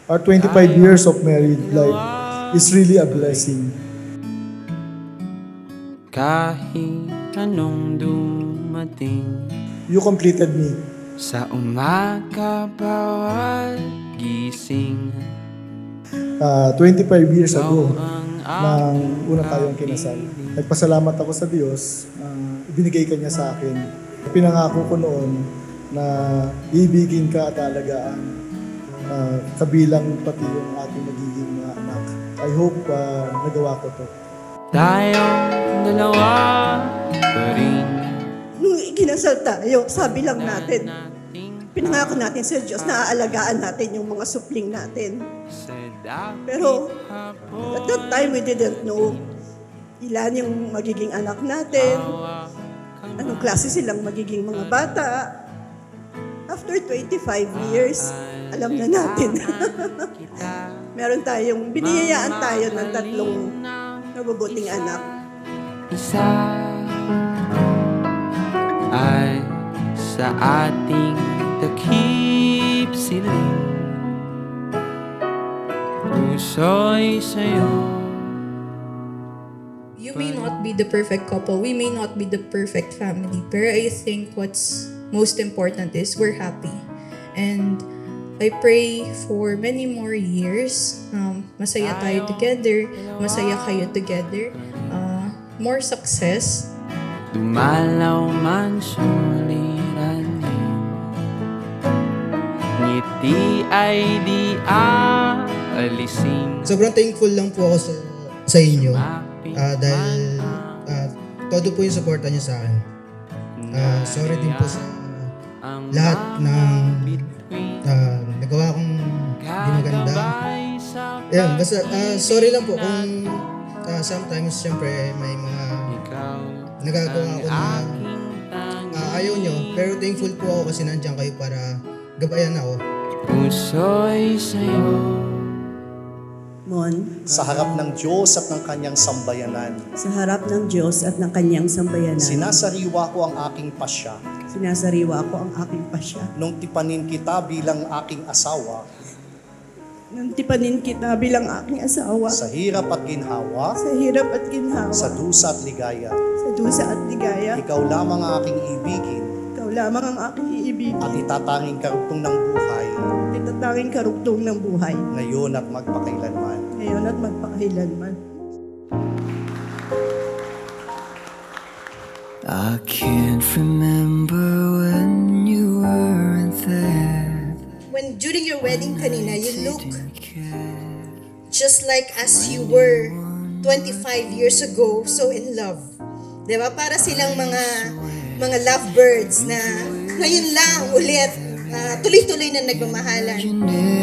Our 25 years of married life is really a blessing. Kahit anong dumating, You completed me. sa umaga bawat gising, 25 years ago, ang nang una tayong kinasal. Nagpasalamat ako sa Diyos, ibinigay ka niya sa akin. Pinangako ko noon na ibigin ka at alagaan, kabilang pati yung ating magiging mga anak. I hope nagawa ko to. tayong dalawa pa rin. Nung ikinasal tayo, sabi lang natin, pinangako natin sa Diyos na aalagaan natin yung mga supling natin. Pero at that time, we didn't know ilan yung magiging anak natin, anong klase silang magiging mga bata. After 25 years, alam na natin. Meron tayong, biniyayaan tayo ng 3 mabubuting anak. Isa ay sa ating takip siling, puso'y sa'yo. You may not be the perfect couple, we may not be the perfect family, pero I think what's most important is we're happy. And I pray for many more years, masaya tayo together, masaya kayo together, more success. Dumalaw man suliranin, ngiti ay di aalisin. Sobrang thankful lang po ako sa inyo dahil todo po yung suporta niyo sa akin. Sorry din po sa lahat ng nagawa kong di maganda. Ayan, basta sorry lang po kung sometimes syempre may mga nagagawa ko na ayaw nyo, pero thankful po ako kasi nandiyan kayo para gabayan ako. Puso'y sa'yo. Mon, Sa harap ng Diyos at ng kanyang sambayanan, sa harap ng Diyos at ng kanyang sambayanan, sinasariwa ko ang aking pasya sinasariwa ko ang aking pasya. nung tipanin kita bilang aking asawa Nang tipanin kita bilang aking asawa, sa hirap at ginhawa, sa hirap at ginhawa, sa dusa at ligaya. sa dusa at ligaya, Ikaw lamang ang aking ibigin ikaw lamang ang aking at iibigin, itatanging karugtong ng buhay itatanging karugtong ng buhay, ngayon at magpakailanman. ngayon at magpakailanman. I can't remember when you weren't there. When during your wedding kanina, you look just like as you were 25 years ago, so in love. Diba? Para silang mga lovebirds na ngayon lang ulit tuloy-tuloy na nagmamahalan.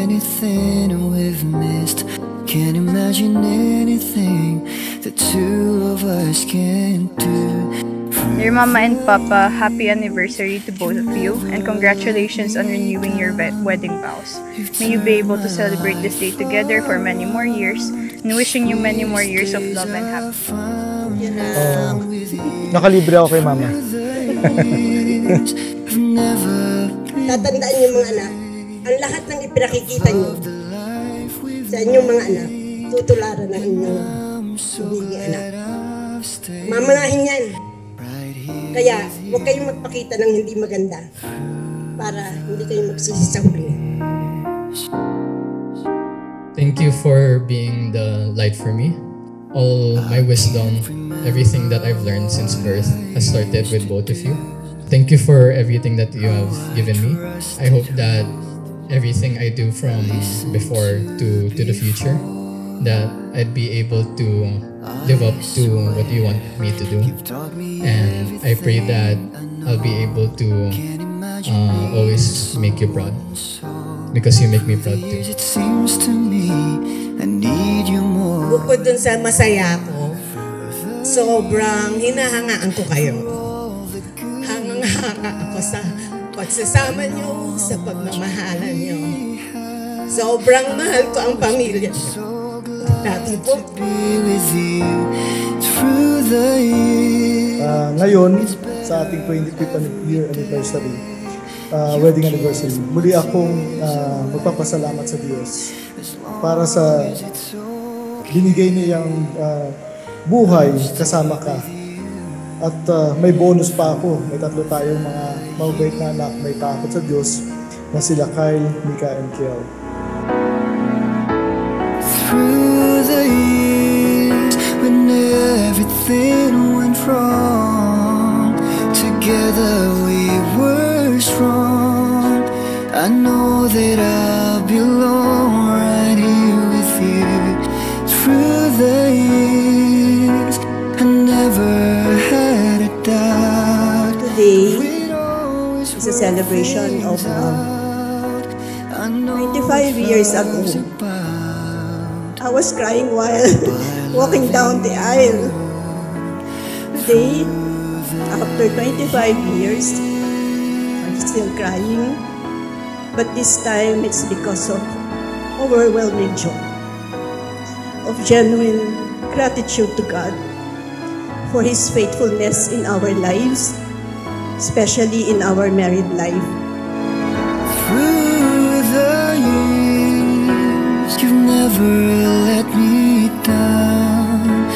Anything we've missed, can't imagine anything the two of us can do. Dear Mama and Papa, happy anniversary to both of you and congratulations on renewing your wedding vows. May you be able to celebrate this day together for many more years and wishing you many more years of love and happiness. Nakalibre ako kay Mama. Tatandaan niyo mga anak, ang lahat ng ipinakikita niyo sa inyong mga anak, tutularan ng inyong magiging anak. Mamanahin yan. Kaya, huwag kayong magpakita ng hindi maganda para hindi kayo magsisi sa huli. Thank you for being the light for me. All my wisdom, everything that I've learned since birth has started with both of you. Thank you for everything that you have given me. I hope that everything I do from before to the future, that I'd be able to live up to what you want me to do. And I pray that I'll be able to always make you proud, because you make me proud too. It seems to me I need you more. Bukod dun sa masaya ko, sobrang hinahangaan ko kayo. Hangang-hanga ako sa pagsasama nyo, sa pagmamahalan nyo. Sobrang mahal ko ang pamilya nyo. Dati po. Ngayon, sa ating 25th year anniversary, wedding anniversary. Muli akong magpapasalamat sa Diyos para sa binigay niyang buhay kasama ka. At may bonus pa ako. May 3 tayong mga mabait na anak, may takot sa Diyos na sila Kyle, Mika, and Kiel. Through the years when everything went wrong, together we were strong. I know that I belong right here with you. Through the years I never had a doubt. Today is a celebration of 25 years ago. I was crying while walking down the aisle. Today, after 25 years, I'm still crying. But this time, it's because of overwhelming joy, of genuine gratitude to God for His faithfulness in our lives, especially in our married life. Through the years, you've never let me down.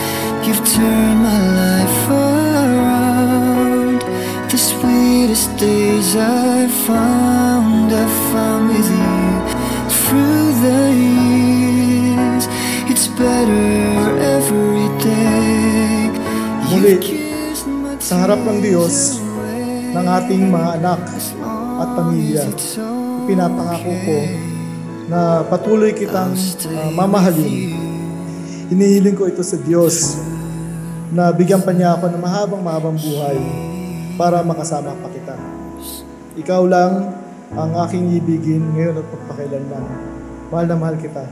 You've turned my life around. The sweetest days I found with you. Through the years, it's better every day. Muli, sa harap ng Diyos, ng ating mga anak at pamilya, pinapangako ko na patuloy kitang mamahalin. Hinihiling ko ito sa Diyos na bigyan pa niya ako ng mahabang buhay para makasama pa kita. Ikaw lang ang aking ibigin ngayon at pagpakailanman. Mahal na mahal kita.